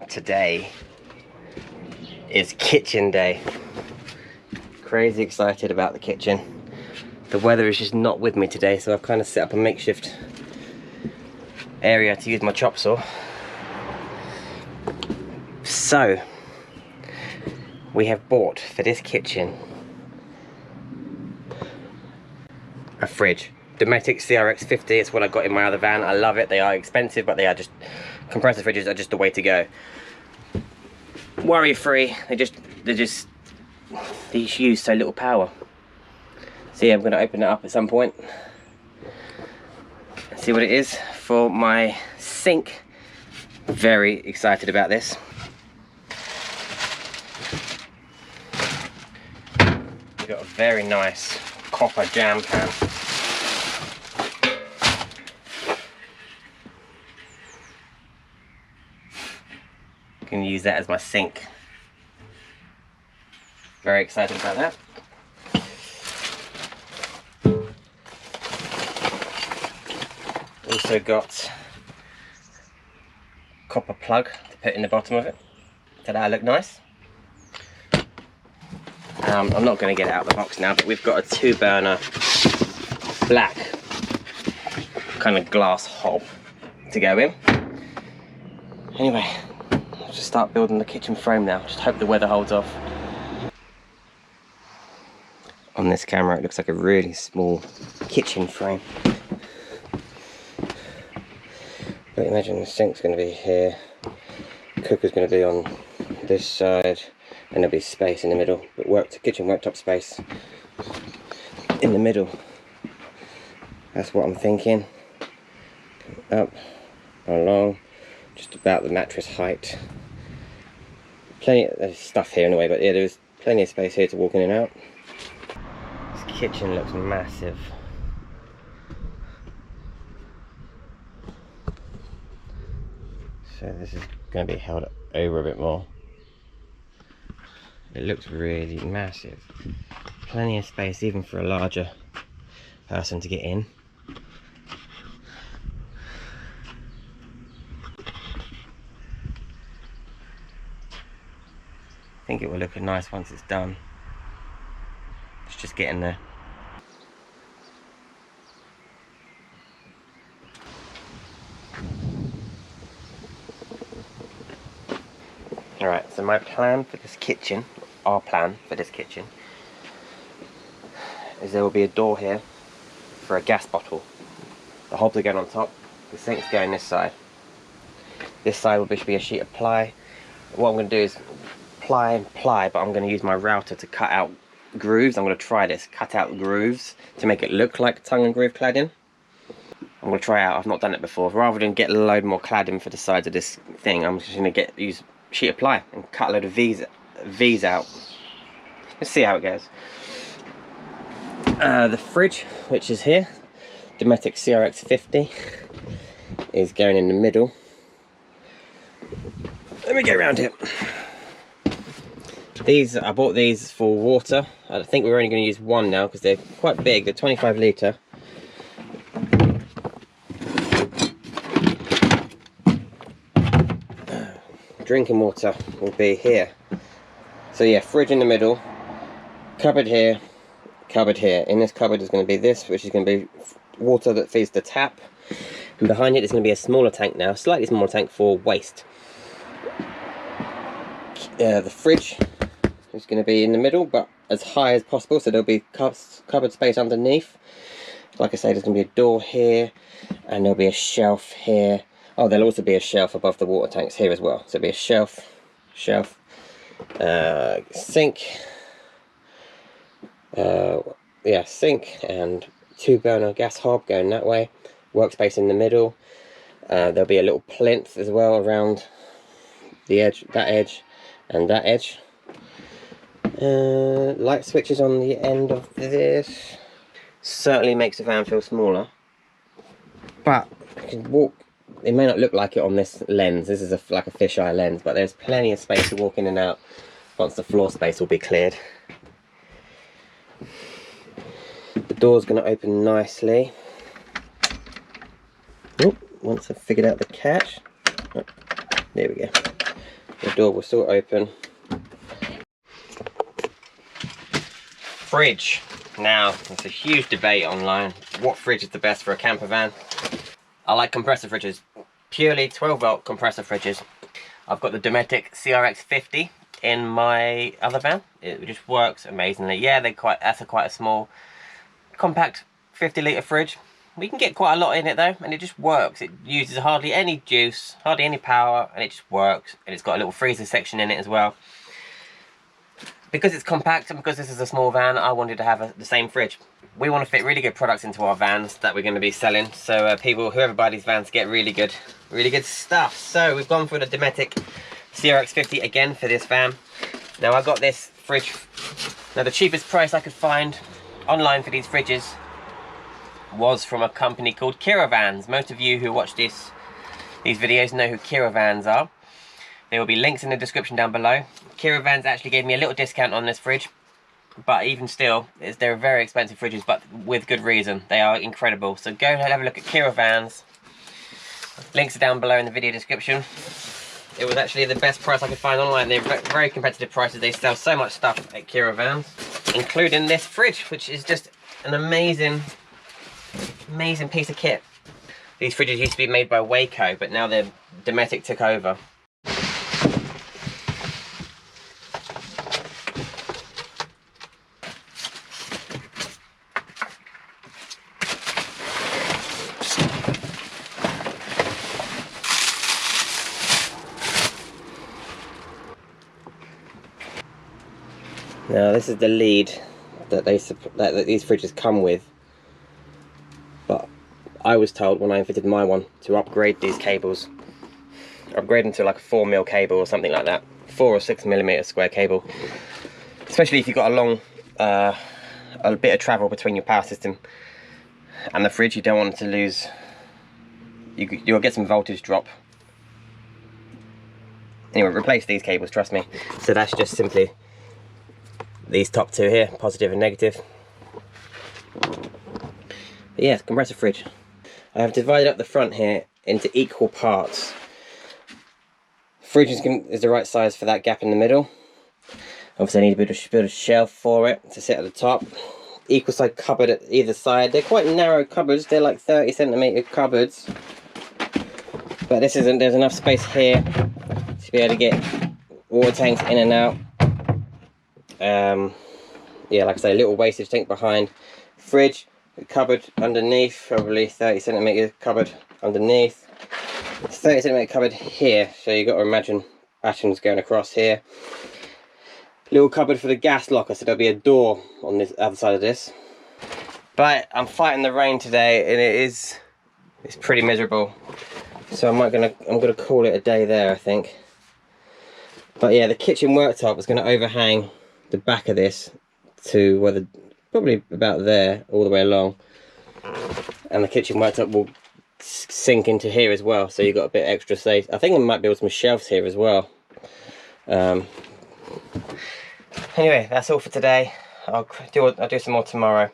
today is kitchen day. Crazy excited about the kitchen. The weather is just not with me today, so I've kind of set up a makeshift area to use my chop saw. So we have bought for this kitchen a fridge. Dometic CRX50, it's what I got in my other van. I love it. They are expensive, but they are just, compressor fridges are just the way to go. Worry free. They use so little power. So yeah, I'm going to open it up at some point. See what it is for my sink. Very excited about this. We've got a very nice copper jam pan. Can use that as my sink. Very excited about that. Also got copper plug to put in the bottom of it. Does that look nice? I'm not going to get it out of the box now, but we've got a 2-burner black kind of glass hob to go in. Anyway, I'll just start building the kitchen frame now. Just hope the weather holds off. On this camera it looks like a really small kitchen frame. But imagine the sink's going to be here, cooker's going to be on this side, and there'll be space in the middle. But kitchen worktop space in the middle. That's what I'm thinking. Up, along, just about the mattress height. Plenty of stuff here anyway, but yeah, there's plenty of space here to walk in and out. This kitchen looks massive. So this is going to be held over a bit more. It looks really massive. Plenty of space even for a larger person to get in. I think it will look nice once it's done. It's just getting there. Alright, so my plan for this kitchen, our plan for this kitchen, is there will be a door here for a gas bottle. The hobs are going on top, the sink's going this side. This side will be a sheet of ply. What I'm going to do is ply and ply, but I'm going to use my router to cut out grooves. I'm going to try this, cut out grooves to make it look like tongue and groove cladding. I'm going to try it out, I've not done it before. Rather than get a load more cladding for the sides of this thing, I'm just going to use sheet of ply and cut a load of V's out. Let's see how it goes. The fridge, which is here, Dometic CRX50, is going in the middle. Let me get around here. I bought these for water. I think we're only going to use one now because they're quite big. They're 25 litre. Drinking water will be here. So yeah, fridge in the middle, cupboard here, cupboard here. In this cupboard is going to be this, which is going to be water that feeds the tap. And behind it is going to be a smaller tank now, slightly smaller tank for waste. The fridge is going to be in the middle, but as high as possible, so there'll be cupboard space underneath. Like I say, there's going to be a door here, and there'll be a shelf here. Oh, there'll also be a shelf above the water tanks here as well. So there'll be a shelf, sink, yeah, sink and 2-burner gas hob going that way. Workspace in the middle. There'll be a little plinth as well around the edge, that edge, and that edge. Light switches on the end of this. Certainly makes the van feel smaller, but I can walk. It may not look like it on this lens. This is like a fisheye lens, but there's plenty of space to walk in and out once the floor space will be cleared. The door's going to open nicely. Oh, once I've figured out the catch. Oh, there we go. The door will still open. Fridge. Now, there's a huge debate online. What fridge is the best for a camper van? I like compressor fridges. Purely 12 volt compressor fridges. I've got the Dometic CRX50 in my other van. It just works amazingly. Yeah, that's quite a small, compact 50-litre fridge. We can get quite a lot in it though, and it just works. It uses hardly any juice, hardly any power, and it just works. And it's got a little freezer section in it as well. Because it's compact and because this is a small van, I wanted to have the same fridge. We want to fit really good products into our vans that we're going to be selling, so whoever buy these vans, get really good stuff. So we've gone for the Dometic CRX50 again for this van. Now I got this fridge. Now the cheapest price I could find online for these fridges was from a company called Kiravans. Most of you who watch these videos know who Kiravans are. There will be links in the description down below. Kiravans actually gave me a little discount on this fridge, but even still, they're very expensive fridges, but with good reason. They are incredible. So go and have a look at Kiravans. Links are down below in the video description. It was actually the best price I could find online. They're very competitive prices. They sell so much stuff at Kiravans, including this fridge, which is just an amazing piece of kit. These fridges used to be made by Waco, but now Dometic took over. Now this is the lead that these fridges come with, but I was told when I fitted my one to upgrade these cables, upgrade them to like a 4mm cable or something like that, 4 or 6mm square cable, especially if you've got a bit of travel between your power system and the fridge. You don't want it to lose, you'll get some voltage drop. Anyway, replace these cables, trust me. So that's just simply these top two here, positive and negative. But yeah, compressor fridge. I have divided up the front here into equal parts. Fridge is the right size for that gap in the middle. Obviously I need to build a shelf for it to sit at the top. Equal side cupboard at either side. They're quite narrow cupboards, they're like 30cm cupboards. But there's enough space here to be able to get water tanks in and out. Yeah, like I say, a little wastage tank behind. Fridge, cupboard underneath, probably 30cm cupboard underneath. 30cm cupboard here, so you've got to imagine atoms going across here. Little cupboard for the gas locker, so there'll be a door on this other side of this. But I'm fighting the rain today, and it's pretty miserable. So I'm gonna call it a day there, I think. But yeah, the kitchen worktop is going to overhang the back of this to where probably about there, all the way along, and the kitchen worktop will sink into here as well, so you've got a bit extra space. I think I might build some shelves here as well. Anyway, that's all for today. I'll do some more tomorrow.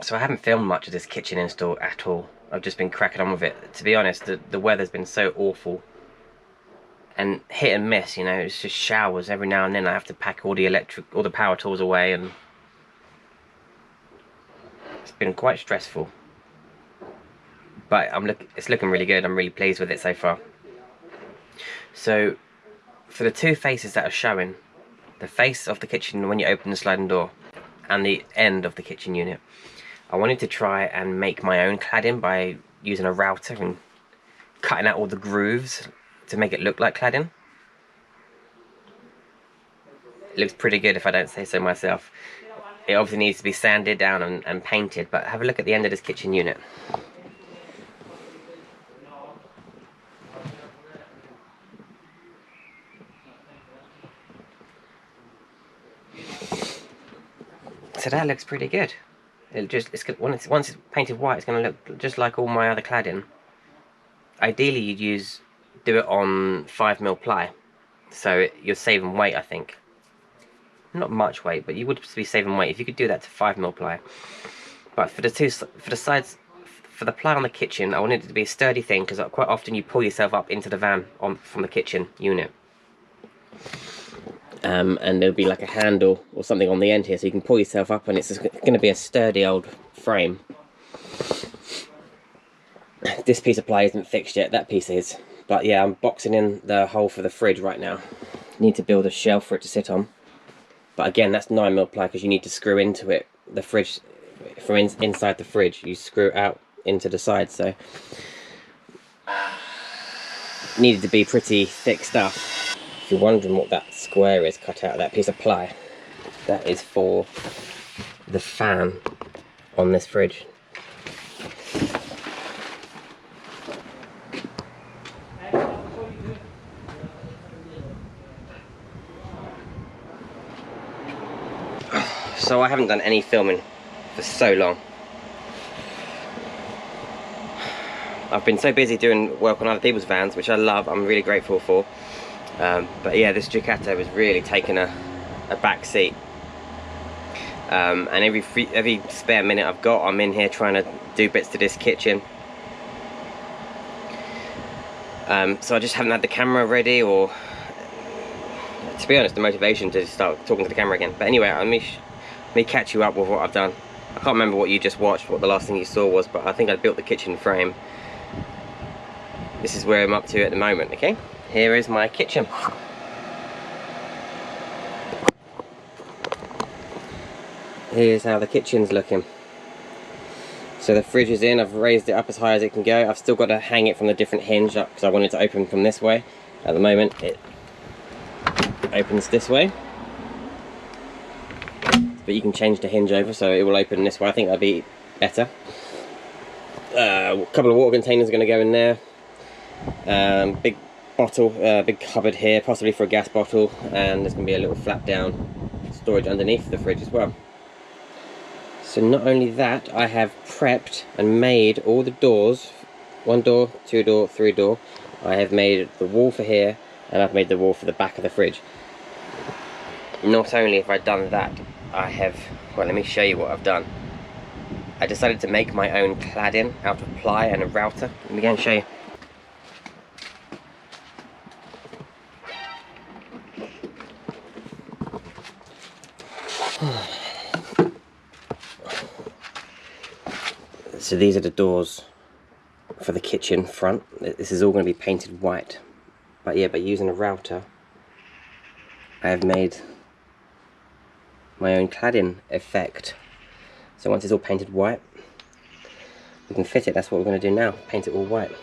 So I haven't filmed much of this kitchen install at all. I've just been cracking on with it. To be honest, the weather's been so awful and hit and miss, you know. It's just showers every now and then. I have to pack all the power tools away, and it's been quite stressful. But it's looking really good. I'm really pleased with it so far. So for the two faces that are showing, the face of the kitchen when you open the sliding door and the end of the kitchen unit, I wanted to try and make my own cladding by using a router and cutting out all the grooves to make it look like cladding. It looks pretty good if I don't say so myself. It obviously needs to be sanded down and painted, but have a look at the end of this kitchen unit. So that looks pretty good. once it's painted white, it's going to look just like all my other cladding. Ideally, you'd do it on 5mm ply, so you're saving weight. I think not much weight, but you would be saving weight if you could do that to 5mm ply. But for the sides, for the ply on the kitchen, I wanted it to be a sturdy thing, because quite often you pull yourself up into the van from the kitchen unit. And there'll be like a handle or something on the end here, so you can pull yourself up, and it's going to be a sturdy old frame. This piece of ply isn't fixed yet, that piece is. But yeah, I'm boxing in the hole for the fridge right now. Need to build a shelf for it to sit on. But again, that's 9mm ply, because you need to screw into it. The fridge, from inside the fridge, you screw out into the side, so needed to be pretty thick stuff. If you're wondering what that square is cut out of that piece of ply, that is for the fan on this fridge. So I haven't done any filming for so long. I've been so busy doing work on other people's vans, which I love, I'm really grateful for. But yeah, this Ducato has really taken a back seat. And every spare minute I've got, I'm in here trying to do bits to this kitchen. So I just haven't had the camera ready, or, to be honest, the motivation to start talking to the camera again. But anyway, let me catch you up with what I've done. I can't remember what you just watched, what the last thing you saw was, but I think I built the kitchen frame. This is where I'm up to at the moment, okay? Here is my kitchen. Here's how the kitchen's looking. So the fridge is in, I've raised it up as high as it can go. I've still got to hang it from the different hinge up, because I wanted to open from this way. At the moment, it opens this way. But you can change the hinge over, so it will open this way. I think that'll be better. A couple of water containers are going to go in there. Big bottle, big cupboard here, possibly for a gas bottle, and there's going to be a little flap down storage underneath the fridge as well. So not only that, I have prepped and made all the doors, 1 door, 2 door, 3 door. I have made the wall for here, and I've made the wall for the back of the fridge. Not only have I done that, I have, well, let me show you what I've done. I decided to make my own cladding out of ply and a router. Let me go and show you. So these are the doors for the kitchen front. This is all going to be painted white. But yeah, by using a router, I have made my own cladding effect. So once it's all painted white, we can fit it. That's what we're going to do now, paint it all white.